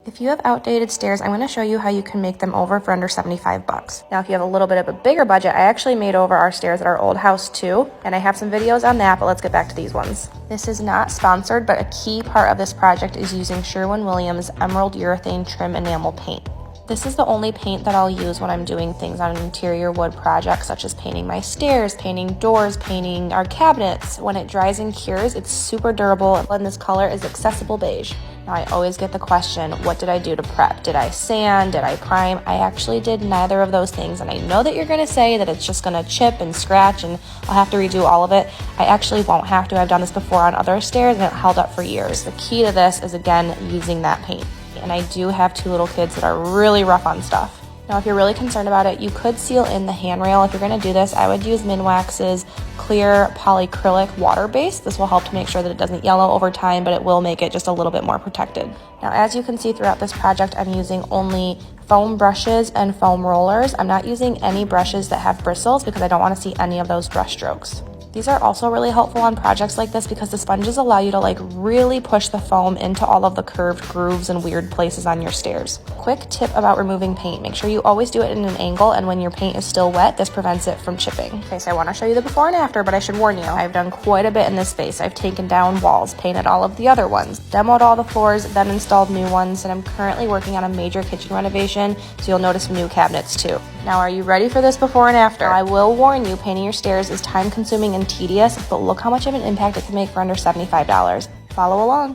If you have outdated stairs, I'm going to show you how you can make them over for under 75 bucks. Now, if you have a little bit of a bigger budget, I actually made over our stairs at our old house too, and I have some videos on that, but let's get back to these ones. This is not sponsored, but a key part of this project is using Sherwin Emerald Urethane Trim Enamel paint. This is the only paint that I'll use when I'm doing things on an interior wood project, such as painting my stairs, painting doors, painting our cabinets. When it dries and cures, it's super durable, and this color is accessible beige. Now, I always get the question, what did I do to prep? Did I sand? Did I prime? I actually did neither of those things, and I know that you're gonna say that it's just gonna chip and scratch and I'll have to redo all of it. I actually won't have to. I've done this before on other stairs and it held up for years. The key to this is, again, using that paint. And I do have 2 little kids that are really rough on stuff. Now, if you're really concerned about it, you could seal in the handrail. If you're gonna do this, I would use Minwax's clear polyacrylic water base. This will help to make sure that it doesn't yellow over time, but it will make it just a little bit more protected. Now, as you can see throughout this project, I'm using only foam brushes and foam rollers. I'm not using any brushes that have bristles because I don't wanna see any of those brush strokes. These are also really helpful on projects like this because the sponges allow you to really push the foam into all of the curved grooves and weird places on your stairs. Quick tip about removing paint. Make sure you always do it in an angle, and when your paint is still wet, this prevents it from chipping. Okay, so I want to show you the before and after, but I should warn you, I've done quite a bit in this space. I've taken down walls, painted all of the other ones, demoed all the floors, then installed new ones, and I'm currently working on a major kitchen renovation, so you'll notice new cabinets too. Now, are you ready for this before and after? I will warn you, painting your stairs is time consuming and tedious, but look how much of an impact it can make for under $75. Follow along.